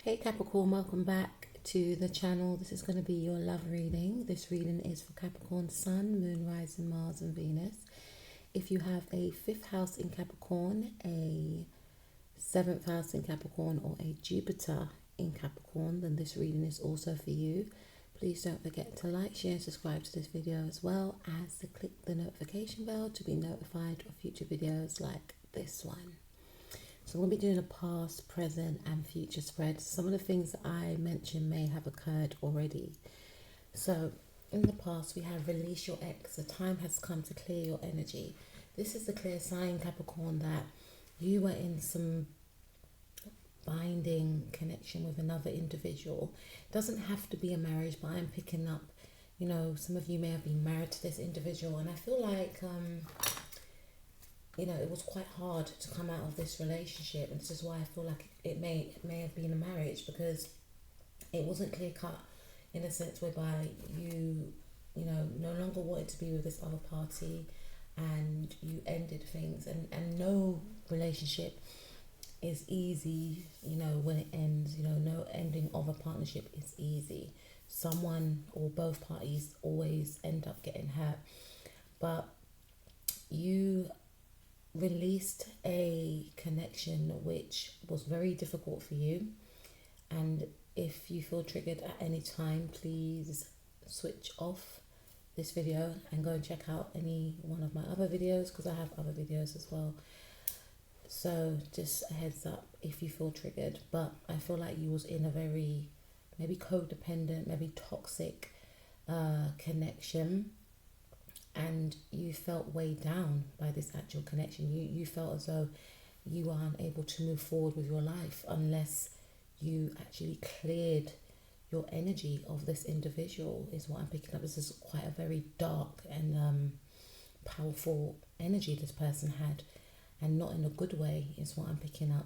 Hey Capricorn, welcome back to the channel. This is going to be your love reading. This reading is for Capricorn Sun, Moon, Rising, Mars and Venus. If you have a 5th house in Capricorn, a 7th house in Capricorn or a Jupiter in Capricorn, then this reading is also for you. Please don't forget to like, share and subscribe to this video, as well as to click the notification bell to be notified of future videos like this one. So we'll be doing a past, present and future spread. Some of the things that I mentioned may have occurred already. So in the past we have release your ex. The time has come to clear your energy. This is the clear sign, Capricorn, that you were in some binding connection with another individual. It doesn't have to be a marriage, but I'm picking up, some of you may have been married to this individual, and I feel like it was quite hard to come out of this relationship, and this is why I feel like it may have been a marriage, because it wasn't clear cut in a sense whereby you no longer wanted to be with this other party, and you ended things, and no relationship is easy, when it ends. No ending of a partnership is easy. Someone or both parties always end up getting hurt, but you released a connection which was very difficult for you. And if you feel triggered at any time, please switch off this video and go and check out any one of my other videos, because I have other videos as well. So just a heads up if you feel triggered. But I feel like you was in a very maybe codependent, maybe toxic connection, and you felt weighed down by this actual connection. You felt as though you are unable to move forward with your life unless you actually cleared your energy of this individual, is what I'm picking up. This is quite a very dark and powerful energy this person had, and not in a good way, is what I'm picking up.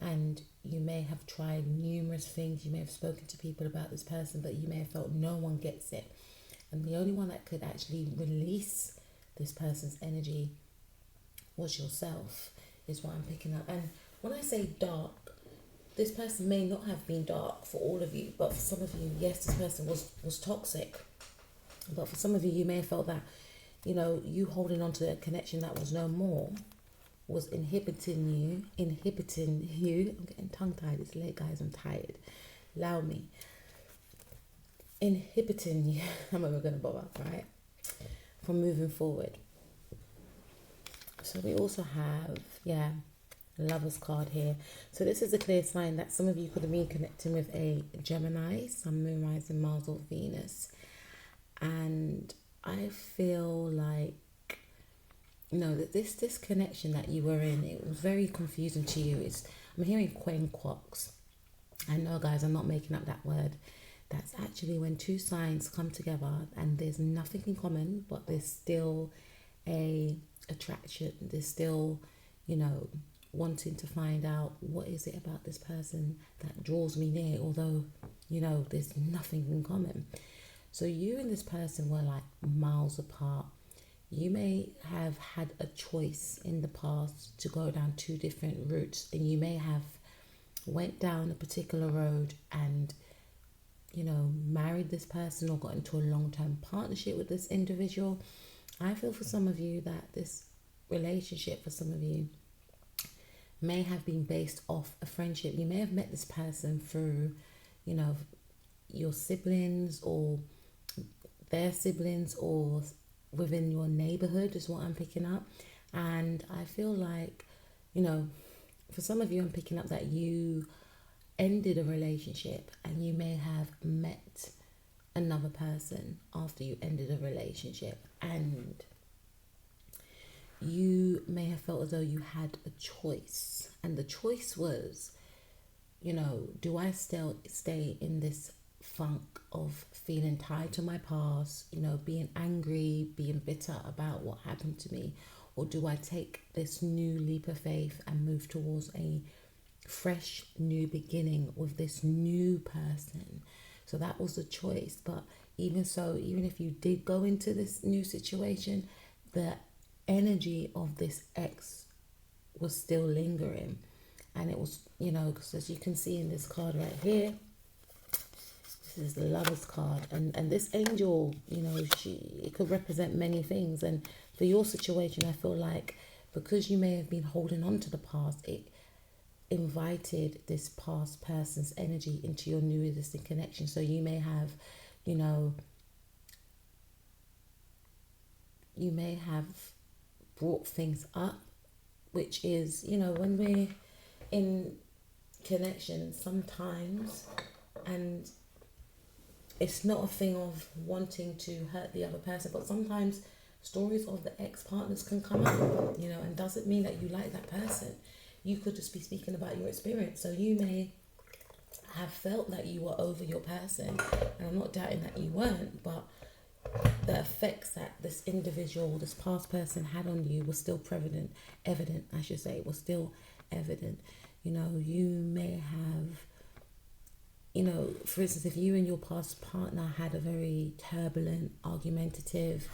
And you may have tried numerous things. You may have spoken to people about this person, but you may have felt no one gets it. And the only one that could actually release this person's energy was yourself, is what I'm picking up. And when I say dark, this person may not have been dark for all of you, but for some of you, yes, this person was toxic. But for some of you, you may have felt that, you holding on to a connection that was no more was inhibiting you. I'm getting tongue-tied. It's late, guys. I'm tired. Allow me. Inhibiting you, I'm never going to bother, right, from moving forward. So we also have, Lover's card here. So this is a clear sign that some of you could have been connecting with a Gemini, Sun, Moon, Rising, Mars or Venus. And I feel like, that this connection that you were in, it was very confusing to you. I'm hearing quenquox. I know, guys, I'm not making up that word. That's actually when two signs come together and there's nothing in common, but there's still a attraction. There's still, wanting to find out what is it about this person that draws me near, although, there's nothing in common. So you and this person were like miles apart. You may have had a choice in the past to go down two different routes, and you may have went down a particular road and married this person or got into a long-term partnership with this individual. I feel for some of you that this relationship for some of you may have been based off a friendship. You may have met this person through, your siblings or their siblings, or within your neighborhood, is what I'm picking up. And I feel like, for some of you, I'm picking up that you ended a relationship, and you may have met another person after you ended a relationship, and you may have felt as though you had a choice, and the choice was, do I still stay in this funk of feeling tied to my past, being angry, being bitter about what happened to me, or do I take this new leap of faith and move towards a fresh new beginning with this new person? So that was the choice. But even so, even if you did go into this new situation, the energy of this ex was still lingering, And it was, you know, because as you can see in this card right here, this is the Lover's card, and this angel, you know, it could represent many things. And for your situation, I feel like because you may have been holding on to the past, it invited this past person's energy into your new existing connection. So you may have, you know, you may have brought things up, which is, you know, when we're in connection sometimes, and it's not a thing of wanting to hurt the other person, but sometimes stories of the ex-partners can come up, you know, and doesn't mean that you like that person. You could just be speaking about your experience. So you may have felt that you were over your person, and I'm not doubting that you weren't, but the effects that this individual, this past person had on you was still evident, I should say, was still evident. You know, you may have, you know, for instance, if you and your past partner had a very turbulent, argumentative,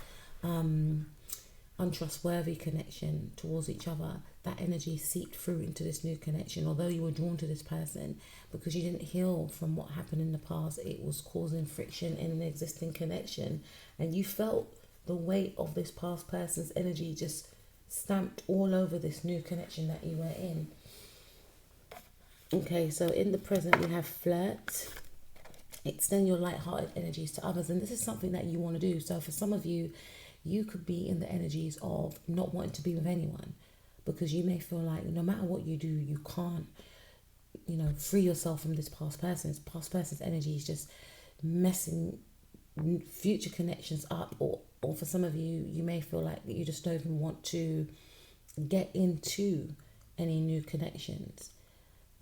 untrustworthy connection towards each other, that energy seeped through into this new connection. Although you were drawn to this person, because you didn't heal from what happened in the past, it was causing friction in an existing connection, and you felt the weight of this past person's energy just stamped all over this new connection that you were in. Okay, so in the present we have flirt. Extend your light-hearted energies to others, and this is something that you want to do. So for some of you, you could be in the energies of not wanting to be with anyone, because you may feel like no matter what you do, you can't, you know, free yourself from this past person. This past person's energy is just messing future connections up, or for some of you, you may feel like you just don't even want to get into any new connections.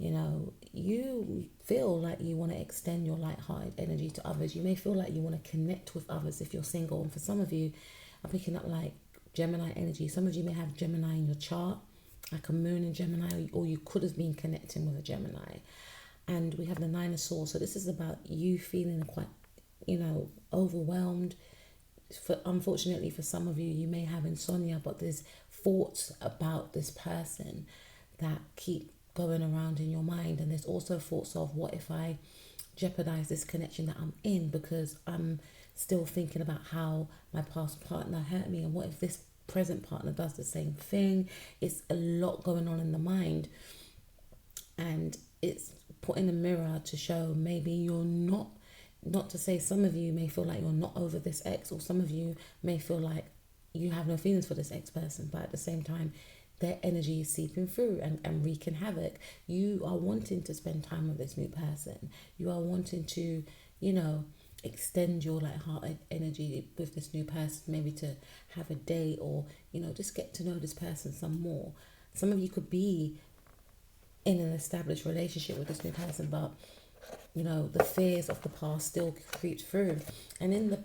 You know, you feel like you want to extend your light-hearted energy to others. You may feel like you want to connect with others if you're single. And for some of you, I'm picking up like Gemini energy. Some of you may have Gemini in your chart, like a moon in Gemini, or you could have been connecting with a Gemini. And we have the Nine of Swords. So this is about you feeling quite, you know, overwhelmed. Unfortunately, for some of you, you may have insomnia, but there's thoughts about this person that keep going around in your mind. And there's also thoughts of, what if I jeopardize this connection that I'm in because I'm still thinking about how my past partner hurt me, and what if this present partner does the same thing? It's a lot going on in the mind, and it's putting a mirror to show maybe you're not to say, some of you may feel like you're not over this ex, or some of you may feel like you have no feelings for this ex person, but at the same time their energy is seeping through and wreaking havoc. You are wanting to spend time with this new person. You are wanting to, you know, extend your light-hearted energy with this new person, maybe to have a date, or, you know, just get to know this person some more. Some of you could be in an established relationship with this new person, but, you know, the fears of the past still creep through. And in the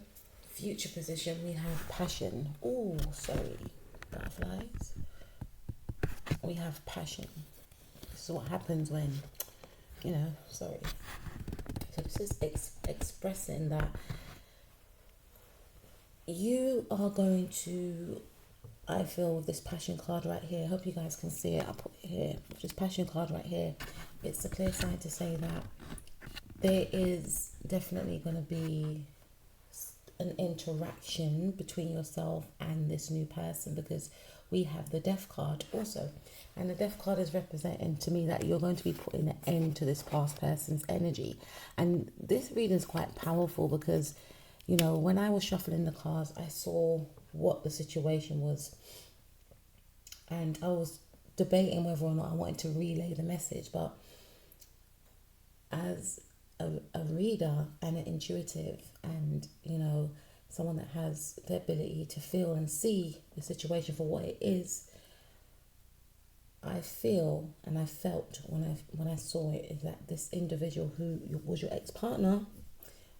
future position, we have passion. Oh, sorry, butterflies. We have passion. This is what happens when, you know, sorry. So this is expressing that you are going to, I feel, with this passion card right here, I hope you guys can see it, I'll put it here, with this passion card right here, it's a clear sign to say that there is definitely going to be an interaction between yourself and this new person, because we have the Death card also. And the Death card is representing to me that you're going to be putting an end to this past person's energy. And this reading is quite powerful because, you know, when I was shuffling the cards, I saw what the situation was. And I was debating whether or not I wanted to relay the message. But as a reader and an intuitive, and, you know, someone that has the ability to feel and see the situation for what it is, I feel and I felt when I saw it is that this individual who was your ex-partner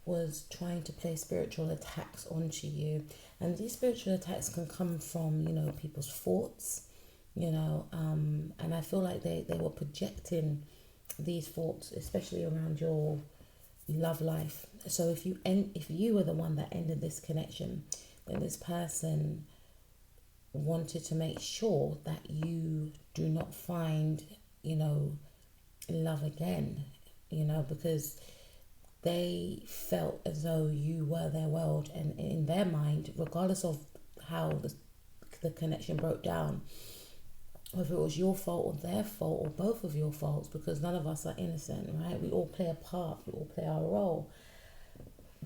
was trying to play spiritual attacks onto you. And these spiritual attacks can come from, you know, people's thoughts, you know, and I feel like they were projecting these thoughts, especially around your love life. So if you were the one that ended this connection, then this person wanted to make sure that you do not find love again, because they felt as though you were their world, and in their mind, regardless of how the connection broke down, whether it was your fault or their fault or both of your faults, because none of us are innocent, right? We all play a part, we all play our role.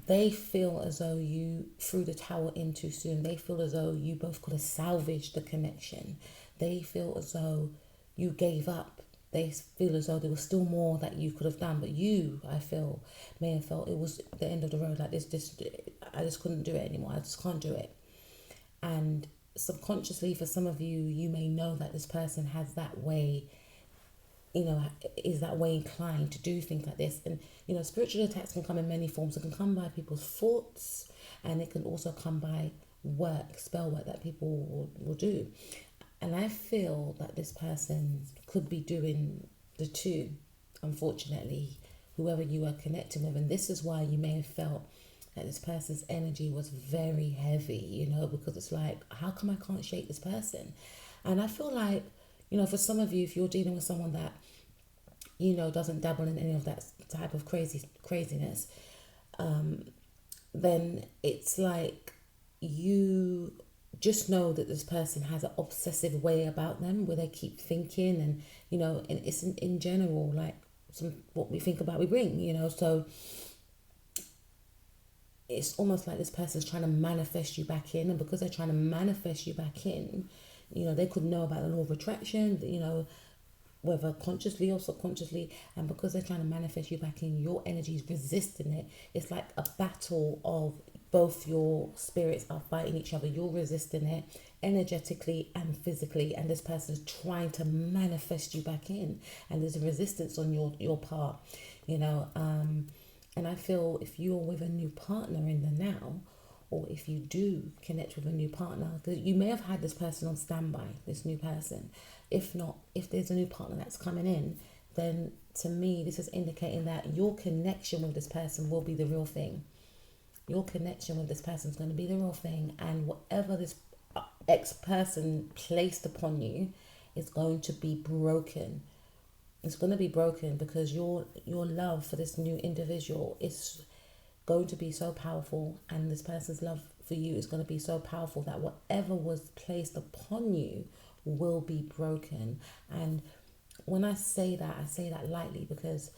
They feel as though you threw the towel in too soon. They feel as though you both could have salvaged the connection. They feel as though you gave up. They feel as though there was still more that you could have done, but you, I feel, may have felt it was the end of the road. Like I just couldn't do it anymore. I just can't do it. And subconsciously, for some of you, you may know that this person has that way, is that way inclined to do things like this. And spiritual attacks can come in many forms. It can come by people's thoughts, and it can also come by spell work that people will do. And I feel that this person could be doing the two, unfortunately, whoever you are connecting with. And this is why you may have felt that this person's energy was very heavy, because it's like, how come I can't shake this person? And I feel like, for some of you, if you're dealing with someone that, doesn't dabble in any of that type of craziness, then it's like you just know that this person has an obsessive way about them where they keep thinking, and and it's in general, like, what we think about we bring, so it's almost like this person's trying to manifest you back in. And because they're trying to manifest you back in, they could know about the law of attraction, whether consciously or subconsciously. And because they're trying to manifest you back in, your energy is resisting it. It's like a battle of both your spirits are fighting each other. You're resisting it energetically and physically, and this person's trying to manifest you back in, and there's a resistance on your part, and I feel if you're with a new partner in the now, or if you do connect with a new partner, you may have had this person on standby, this new person. If not, if there's a new partner that's coming in, then to me, this is indicating that your connection with this person will be the real thing. Your connection with this person is going to be the real thing, and whatever this ex-person placed upon you is going to be broken. It's going to be broken because your love for this new individual is going to be so powerful, and this person's love for you is going to be so powerful that whatever was placed upon you will be broken. And when I say that lightly, because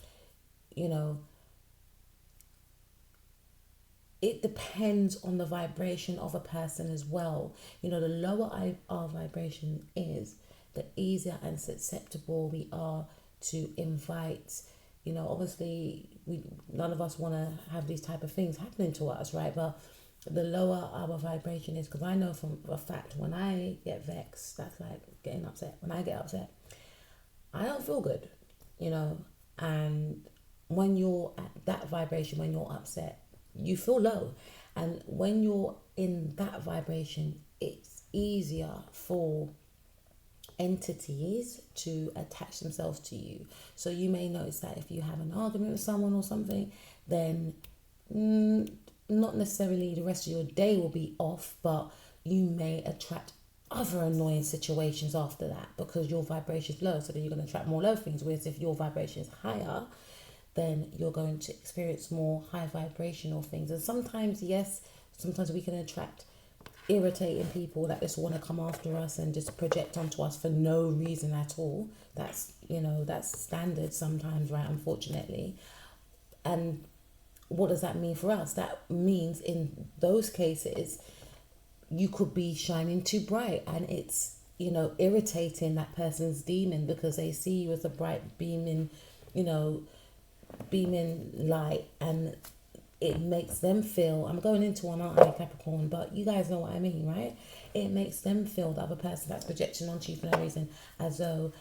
it depends on the vibration of a person as well. The lower our vibration is, the easier and susceptible we are to invite. Obviously, none of us want to have these type of things happening to us, right? But the lower our vibration is, because I know from a fact, when I get vexed, that's like getting upset. When I get upset, I don't feel good, and when you're at that vibration, when you're upset, you feel low. And when you're in that vibration, it's easier for entities to attach themselves to you. So you may notice that if you have an argument with someone or something, then not necessarily the rest of your day will be off, but you may attract other annoying situations after that because your vibration is low. So then you're going to attract more low things. Whereas if your vibration is higher, then you're going to experience more high vibrational things. And sometimes we can attract irritating people that just want to come after us and just project onto us for no reason at all. That's standard sometimes, right? Unfortunately. And what does that mean for us? That means in those cases, you could be shining too bright, and it's, irritating that person's demon because they see you as a bright beaming light, and it makes them feel, I'm going into one, aren't I, Capricorn, but you guys know what I mean, right? It makes them feel, the other person that's projecting onto you for no reason, as though,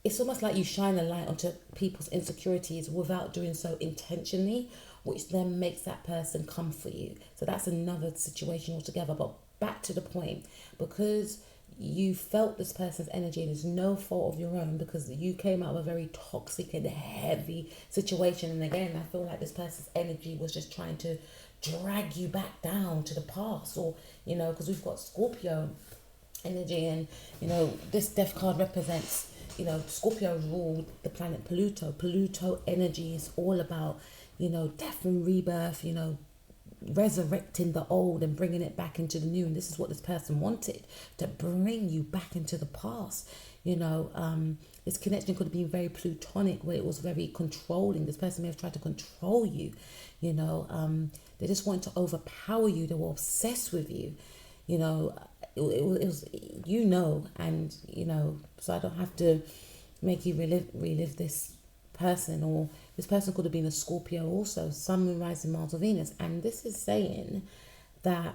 it's almost like you shine a light onto people's insecurities without doing so intentionally, which then makes that person come for you. So that's another situation altogether. But back to the point, because you felt this person's energy and it's no fault of your own, because you came out of a very toxic and heavy situation. And again, I feel like this person's energy was just trying to drag you back down to the past, or, because we've got Scorpio energy, and, this death card represents, Scorpio ruled the planet Pluto. Pluto energy is all about, death and rebirth, resurrecting the old and bringing it back into the new. And this is what this person wanted, to bring you back into the past. This connection could have been very plutonic, where it was very controlling. This person may have tried to control you. They just wanted to overpower you. They were obsessed with you. It was and so I don't have to make you relive this person. Or this person could have been a Scorpio also, Sun, Moon, Rising, Mars, or Venus. And this is saying that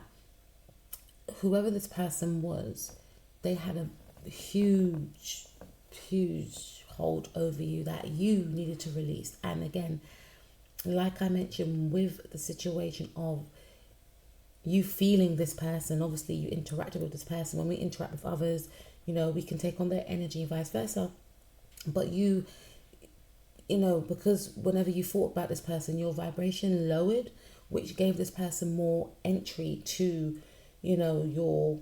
whoever this person was, they had a huge hold over you that you needed to release. And again, like I mentioned, with the situation of you feeling this person, obviously you interacted with this person. When we interact with others, we can take on their energy and vice versa. But because whenever you thought about this person, your vibration lowered, which gave this person more entry to, your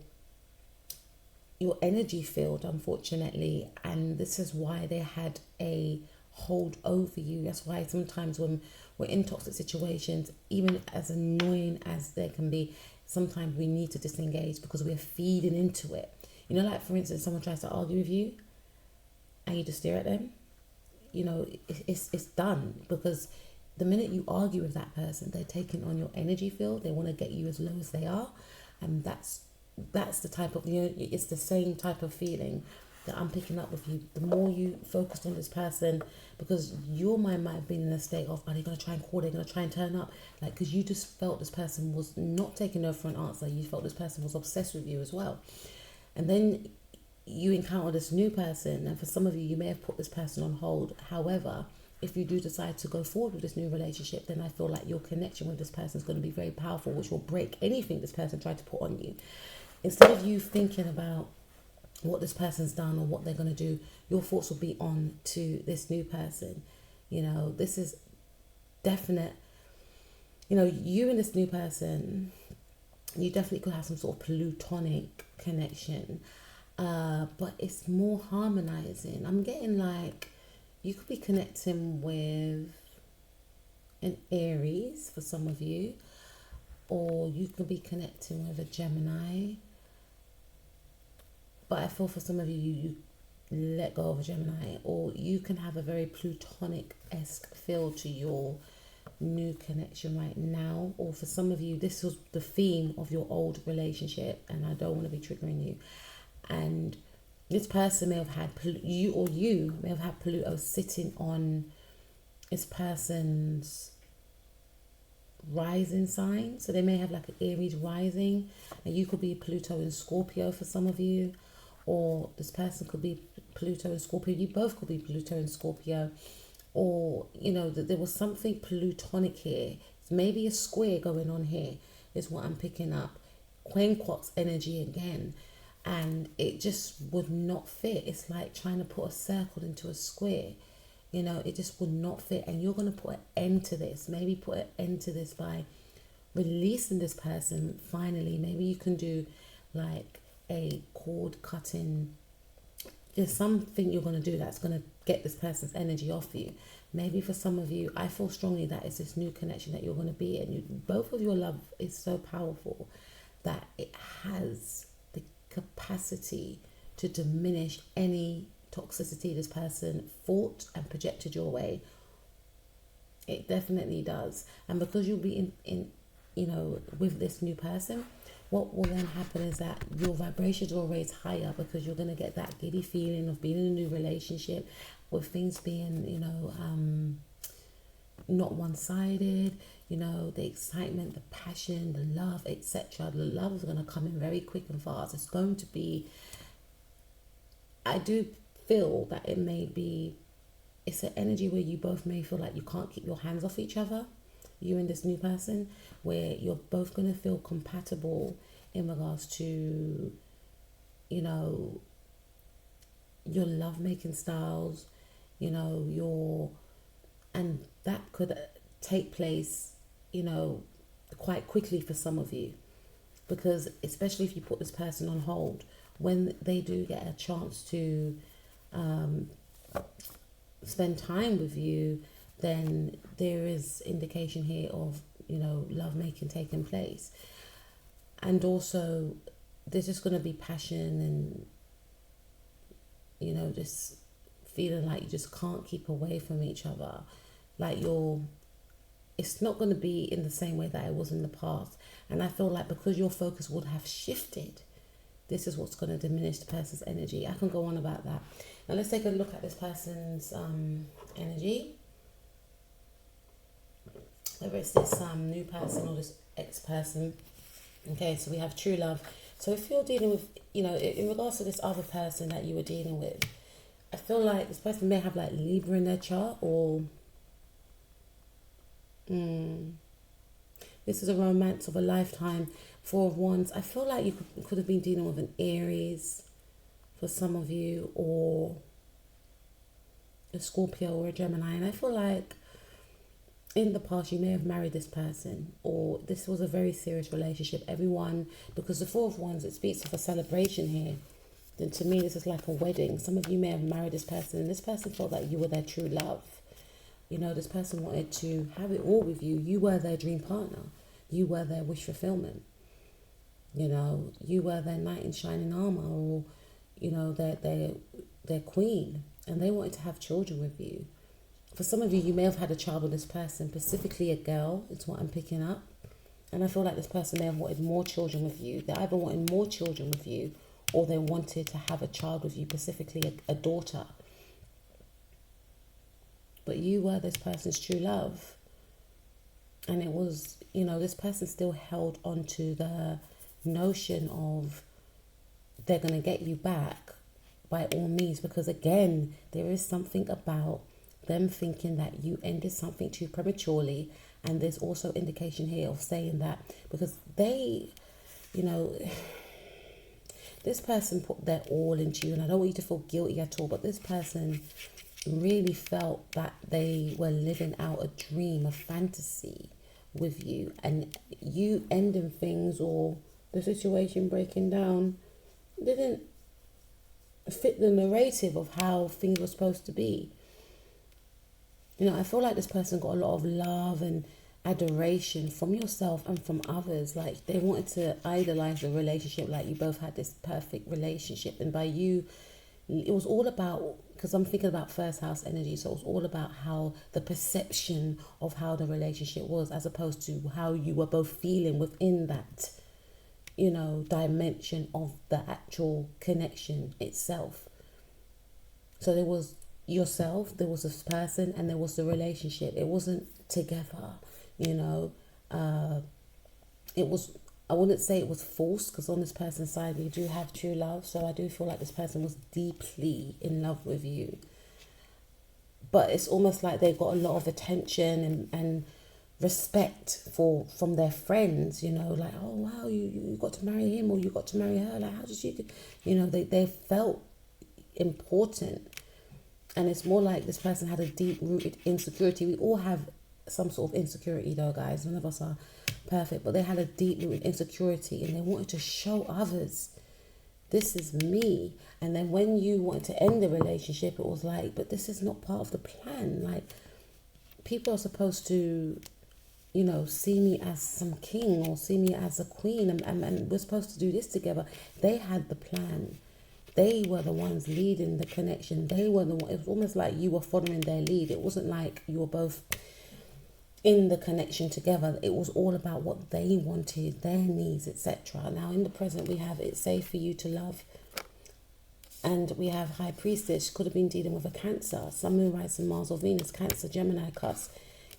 energy field, unfortunately. And this is why they had a hold over you. That's why sometimes when we're in toxic situations, even as annoying as they can be, sometimes we need to disengage because we're feeding into it. Like for instance, someone tries to argue with you and you just stare at them. It's done, because the minute you argue with that person, they're taking on your energy field. They want to get you as low as they are. And that's the type of, it's the same type of feeling that I'm picking up with you. The more you focused on this person, because your mind might have been in a state of, are they going to try and call, they're going to try and turn up, because you just felt this person was not taking no for an answer. You felt this person was obsessed with you as well. And then you encounter this new person, and for some of you, you may have put this person on hold. However, if you do decide to go forward with this new relationship, then I feel like your connection with this person is going to be very powerful, which will break anything this person tried to put on you. Instead of you thinking about what this person's done or what they're going to do, your thoughts will be on to this new person. This is definite. You and this new person, you definitely could have some sort of plutonic connection, but it's more harmonizing. I'm getting like you could be connecting with an Aries for some of you, or you could be connecting with a Gemini. But I feel for some of you let go of a Gemini, or you can have a very plutonic-esque feel to your new connection right now. Or for some of you, this was the theme of your old relationship, and I don't want to be triggering you. And this person may have had you may have had Pluto sitting on this person's rising sign. So they may have like an Aries rising, and you could be Pluto in Scorpio for some of you, or this person could be Pluto in Scorpio. You both could be Pluto in Scorpio, or that there was something plutonic here. It's maybe a square going on here is what I'm picking up. Quenquox energy again, and it just would not fit. It's like trying to put a circle into a square. It just would not fit. And you're going to put an end to this. Maybe put an end to this by releasing this person finally. Maybe you can do like a cord cutting. There's something you're going to do that's going to get this person's energy off you. Maybe for some of you, I feel strongly that it's this new connection that you're going to be in. Both of your love is so powerful that it has the capacity to diminish any toxicity this person thought and projected your way. It definitely does. And because you'll be in with this new person, what will then happen is that your vibrations will raise higher, because you're going to get that giddy feeling of being in a new relationship, with things being not one-sided, the excitement, the passion, the love, etc. The love is going to come in very quick and fast. It's going to be, I do feel that it's an energy where you both may feel like you can't keep your hands off each other, you and this new person, where you're both going to feel compatible in regards to, your love-making styles, and that could take place, quite quickly for some of you, because especially if you put this person on hold, when they do get a chance to spend time with you, then there is indication here of, love making taking place. And also, there's just going to be passion and, just feeling like you just can't keep away from each other. Like it's not going to be in the same way that it was in the past. And I feel like because your focus would have shifted, this is what's going to diminish the person's energy. I can go on about that. Now let's take a look at this person's energy. Whether it's this new person or this ex-person. Okay, so we have true love. So if you're dealing with, in regards to this other person that you were dealing with, I feel like this person may have like Libra in their chart, or this is a romance of a lifetime. 4 of Wands. I feel like you could have been dealing with an Aries for some of you, or a Scorpio or a Gemini. And I feel like in the past you may have married this person, or this was a very serious relationship. Everyone, because the 4 of Wands, it speaks of a celebration here. Then to me, this is like a wedding. Some of you may have married this person, and this person felt that you were their true love. This person wanted to have it all with you. You were their dream partner. You were their wish fulfillment. You were their knight in shining armor, or, their queen. And they wanted to have children with you. For some of you, you may have had a child with this person, specifically a girl. It's what I'm picking up. And I feel like this person may have wanted more children with you. They either wanted more children with you, or they wanted to have a child with you, specifically a daughter. But you were this person's true love. And it was, this person still held on to the notion of they're going to get you back by all means. Because again, there is something about them thinking that you ended something too prematurely. And there's also indication here of saying that because they, this person put their all into you. And I don't want you to feel guilty at all, but this person really felt that they were living out a dream, a fantasy with you, and you ending things or the situation breaking down didn't fit the narrative of how things were supposed to be. I feel like this person got a lot of love and adoration from yourself and from others. Like they wanted to idolize the relationship, like you both had this perfect relationship, and by you, it was all about, because I'm thinking about first house energy, so it was all about how the perception of how the relationship was, as opposed to how you were both feeling within that, dimension of the actual connection itself. So there was yourself, there was this person, and there was the relationship. It wasn't together, it was, I wouldn't say it was forced, because on this person's side we do have true love. So I do feel like this person was deeply in love with you. But it's almost like they got a lot of attention and respect from their friends, like, oh wow, you got to marry him, or you got to marry her. Like, how did you, they felt important. And it's more like this person had a deep-rooted insecurity. We all have some sort of insecurity though, guys. None of us are perfect, but they had a deep-rooted insecurity, and they wanted to show others, this is me. And then when you wanted to end the relationship, it was like, but this is not part of the plan. Like, people are supposed to, see me as some king, or see me as a queen, and we're supposed to do this together. They had the plan. They were the ones leading the connection. They were the one. It was almost like you were following their lead. It wasn't like you were both in the connection together. It was all about what they wanted, their needs, etc. Now in the present, we have it's safe for you to love, and we have High Priestess. Could have been dealing with a Cancer, Sun, Moon, Rising, Mars or Venus, Cancer, Gemini, Cusp.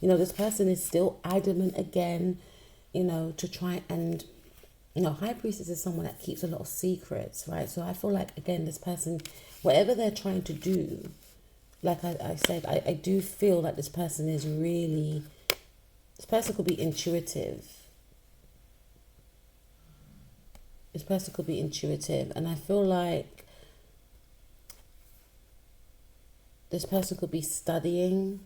This person is still adamant again, to try and, High Priestess is someone that keeps a lot of secrets, right? So I feel like, again, this person, whatever they're trying to do, like I said, I do feel that this person is really, this person could be intuitive. This person could be intuitive. And I feel like this person could be studying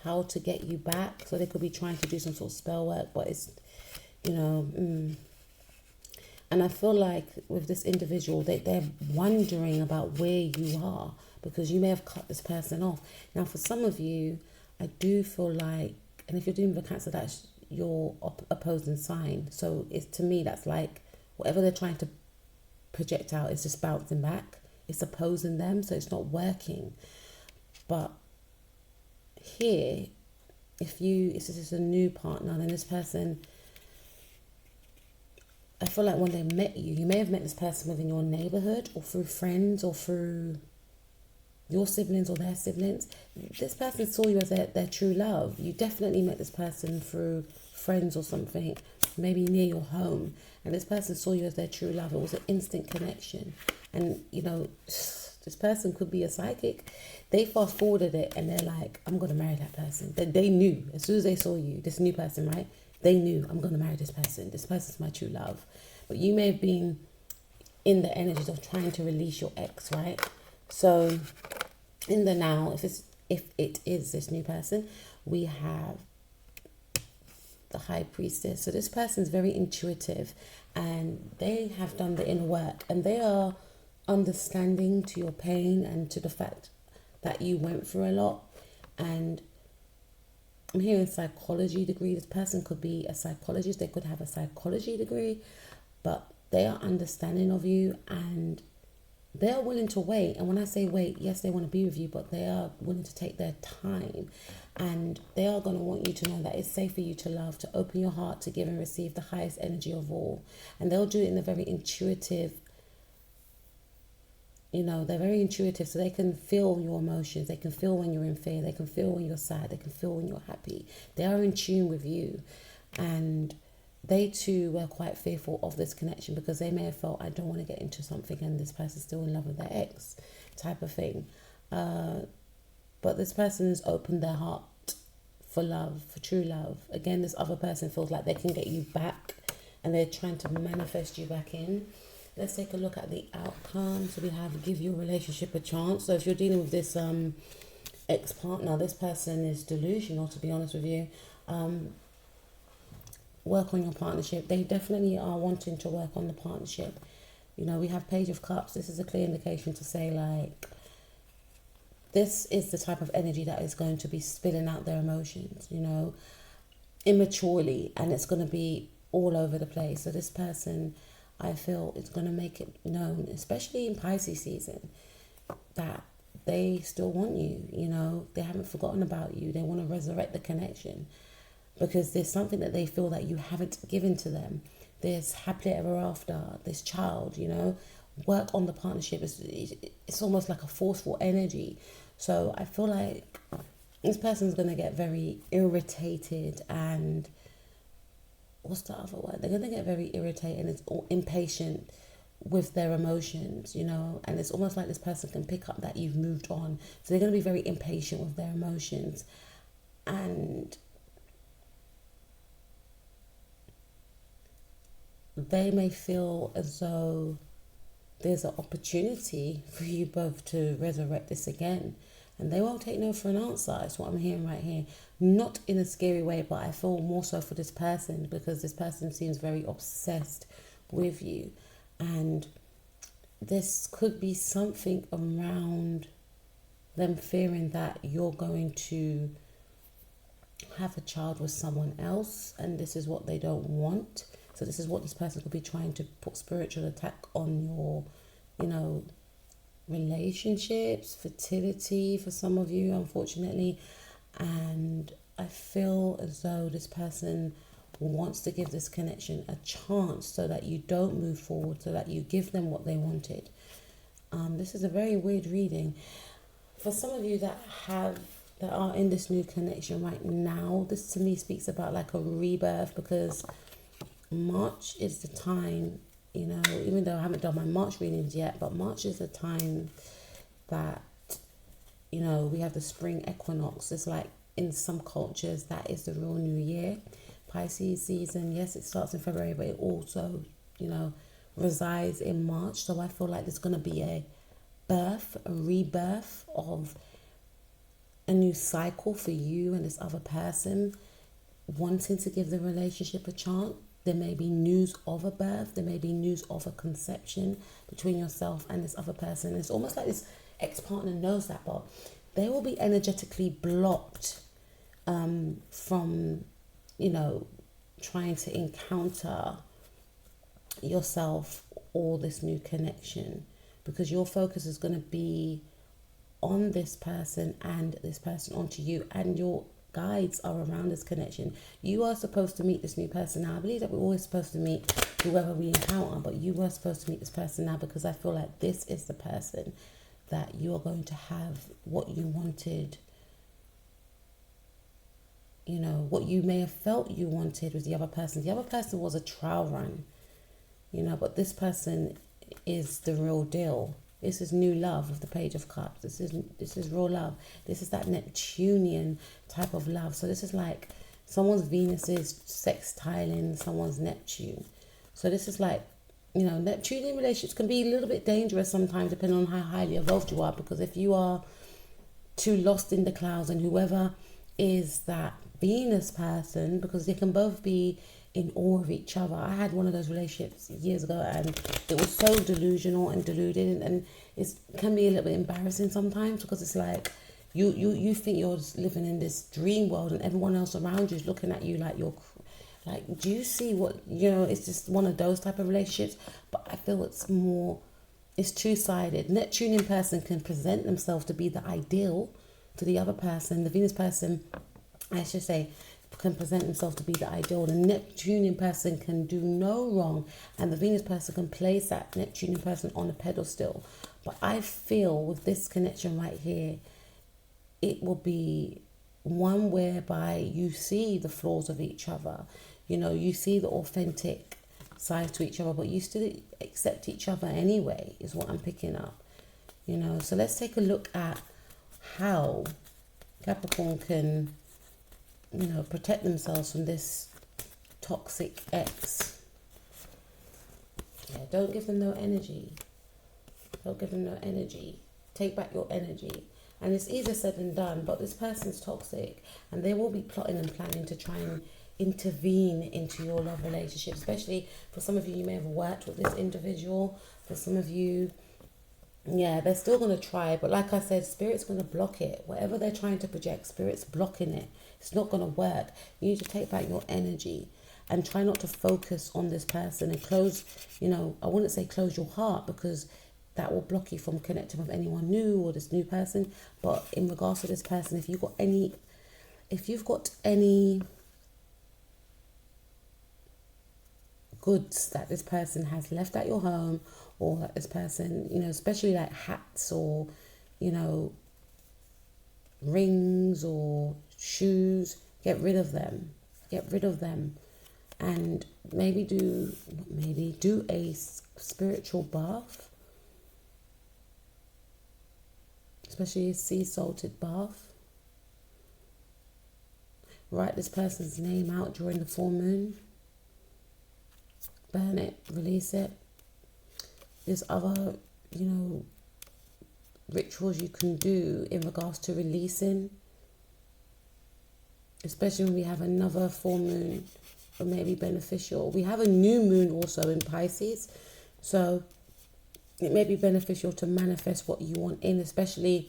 how to get you back. So they could be trying to do some sort of spell work, but it's, And I feel like with this individual, they're wondering about where you are, because you may have cut this person off. Now, for some of you, I do feel like, and if you're doing the Cancer, that's your opposing sign. So it's, to me, that's like whatever they're trying to project out is just bouncing back. It's opposing them, so it's not working. But here, if this is a new partner, then this person, I feel like when they met you, you may have met this person within your neighborhood or through friends or through your siblings or their siblings. This person saw you as their true love. You definitely met this person through friends or something, maybe near your home. And this person saw you as their true love. It was an instant connection. And, this person could be a psychic. They fast forwarded it and they're like, I'm going to marry that person. They knew, as soon as they saw you, this new person, right? They knew, I'm going to marry this person. This person's my true love. But you may have been in the energies of trying to release your ex, right? So in the now, if it is this new person, we have the High Priestess. So this person's very intuitive and they have done the inner work and they are understanding to your pain and to the fact that you went through a lot. And I'm hearing psychology degree. This person could be a psychologist. They could have a psychology degree, but they are understanding of you and they are willing to wait. And when I say wait, yes, they want to be with you, but they are willing to take their time. And they are going to want you to know that it's safe for you to love, to open your heart, to give and receive the highest energy of all. And they'll do it in a very intuitive, they're very intuitive, so they can feel your emotions. They can feel when you're in fear. They can feel when you're sad. They can feel when you're happy. They are in tune with you. And they too were quite fearful of this connection because they may have felt, I don't want to get into something and this person's still in love with their ex type of thing. But this person has opened their heart for love, for true love. Again, this other person feels like they can get you back and they're trying to manifest you back in. Let's take a look at the outcome. So we have give your relationship a chance. So if you're dealing with this ex-partner, this person is delusional, to be honest with you. Work on your partnership. They definitely are wanting to work on the partnership. We have Page of Cups. This is a clear indication to say, like, this is the type of energy that is going to be spilling out their emotions, immaturely, and it's going to be all over the place. So this person, I feel, is going to make it known, especially in Pisces season, that they still want you. They haven't forgotten about you. They want to resurrect the connection because there's something that they feel that you haven't given to them. There's happily ever after, this child, work on the partnership. It's almost like a forceful energy. So I feel like this person's going to get very irritated and what's the other word? They're going to get very irritated and impatient with their emotions, and it's almost like this person can pick up that you've moved on. So they're going to be very impatient with their emotions, and they may feel as though there's an opportunity for you both to resurrect this again. And they won't take no for an answer. That's what I'm hearing right here. Not in a scary way, but I feel more so for this person because this person seems very obsessed with you. And this could be something around them fearing that you're going to have a child with someone else. And this is what they don't want. So this is what this person could be trying to put spiritual attack on your, relationships, fertility for some of you, unfortunately. And I feel as though this person wants to give this connection a chance so that you don't move forward, so that you give them what they wanted. This is a very weird reading. For some of you that are in this new connection right now, this to me speaks about like a rebirth, because March is the time, even though I haven't done my March readings yet, but March is the time that, we have the spring equinox. It's like in some cultures, that is the real new year. Pisces season, yes, it starts in February, but it also, resides in March. So I feel like there's going to be a rebirth of a new cycle for you and this other person wanting to give the relationship a chance. there may be news of a birth, there may be news of a conception between yourself and this other person. It's almost like this ex-partner knows that, but they will be energetically blocked from, you know, trying to encounter yourself or this new connection, because your focus is going to be on this person and this person onto you, and your guides are around this connection. You are supposed to meet this new person now. I believe that we're always supposed to meet whoever we encounter, but you were supposed to meet this person now, because I feel like this is the person that you are going to have what you wanted. You know, what you may have felt you wanted with the other person. The other person was a trial run, you know, but this person is the real deal. This is new love with the Page of Cups. This is real love. This is that Neptunian type of love. So this is like someone's Venus is sextiling someone's Neptune. So this is like, you know, Neptunian relationships can be a little bit dangerous sometimes, depending on how highly evolved you are. Because if you are too lost in the clouds, and whoever is that Venus person, because they can both be in awe of each other. I had one of those relationships years ago, and it was so delusional and deluded, and it can be a little bit embarrassing sometimes, because it's like you think you're just living in this dream world, and everyone else around you is looking at you like you're like, do you see what, you know? It's just one of those type of relationships. But I feel it's two-sided. Neptunian person can present themselves to be the ideal to the other person. The Venus person, I should say, can present themselves to be the ideal. The Neptunian person can do no wrong, and the Venus person can place that Neptunian person on a pedestal. But I feel with this connection right here, it will be one whereby you see the flaws of each other. You know, you see the authentic side to each other, but you still accept each other anyway, is what I'm picking up. You know, so let's take a look at how Capricorn can, you know, protect themselves from this toxic ex. Yeah, don't give them no energy. Don't give them no energy. Take back your energy. And it's easier said than done, but this person's toxic, and they will be plotting and planning to try and intervene into your love relationship. Especially for some of you, you may have worked with this individual. For some of you, yeah, they're still going to try, but like I said, Spirit's going to block it. Whatever they're trying to project, Spirit's blocking it. It's not going to work. You need to take back your energy and try not to focus on this person, and close, you know, I wouldn't say close your heart, because that will block you from connecting with anyone new or this new person. But in regards to this person, if you've got any goods that this person has left at your home, or that this person, you know, especially like hats or, you know, rings or shoes, get rid of them. Get rid of them. And maybe do a spiritual bath, especially a sea salted bath. Write this person's name out during the full moon. Burn it, release it. There's other, you know, rituals you can do in regards to releasing, especially when we have another full moon, or maybe beneficial. We have a new moon also in Pisces, so it may be beneficial to manifest what you want in, especially,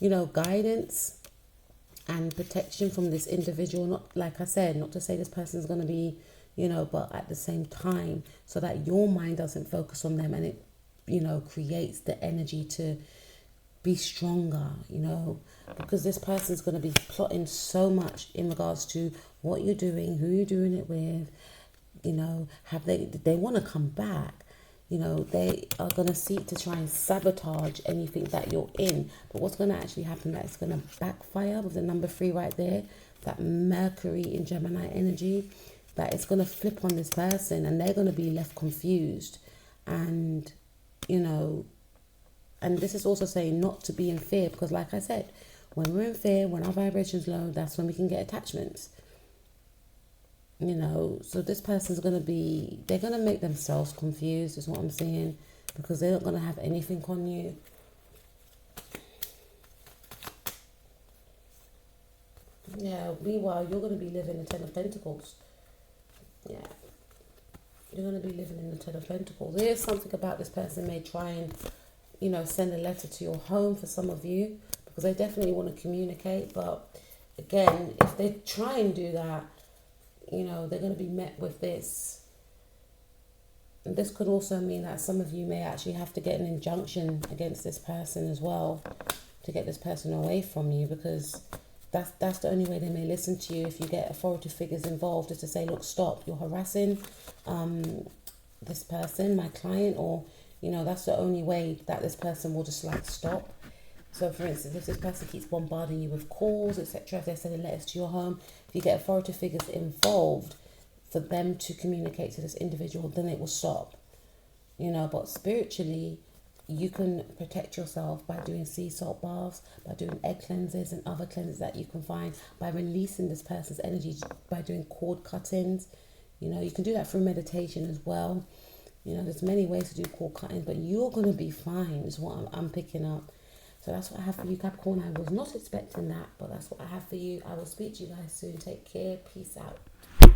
you know, guidance and protection from this individual. Not, like I said, not to say this person's going to be, you know, but at the same time, so that your mind doesn't focus on them, and it, you know, creates the energy to be stronger, you know, because this person's going to be plotting so much in regards to what you're doing, who you're doing it with, you know, they want to come back, you know, they are going to seek to try and sabotage anything that you're in. But what's going to actually happen, that it's going to backfire with the number 3 right there, that Mercury in Gemini energy, that it's going to flip on this person, and they're going to be left confused. And, you know, and this is also saying not to be in fear, because like I said, when we're in fear, when our vibration's low, that's when we can get attachments. You know, so this person's going to be, they're going to make themselves confused, is what I'm saying, because they're not going to have anything on you. Yeah, meanwhile, you're going to be living the 10 of Pentacles. Yeah. You're going to be living in the Ten of Pentacles. There's something about this person may try and, send a letter to your home for some of you, because they definitely want to communicate. But again, if they try and do that, they're going to be met with this. And this could also mean that some of you may actually have to get an injunction against this person as well, to get this person away from you, because that's the only way they may listen to you. If you get authority figures involved, is to say, look, stop, you're harassing this person, my client, or that's the only way that this person will just stop. So for instance, if this person keeps bombarding you with calls, etc., if they're sending letters to your home, if you get authority figures involved for them to communicate to this individual, then it will stop. But spiritually, you can protect yourself by doing sea salt baths, by doing egg cleanses and other cleanses that you can find, by releasing this person's energy, by doing cord cuttings. You can do that through meditation as well. There's many ways to do cord cutting, but you're going to be fine, is what I'm picking up. So that's what I have for you, Capricorn. I was not expecting that, but that's what I have for you. I will speak to you guys soon. Take care. Peace out.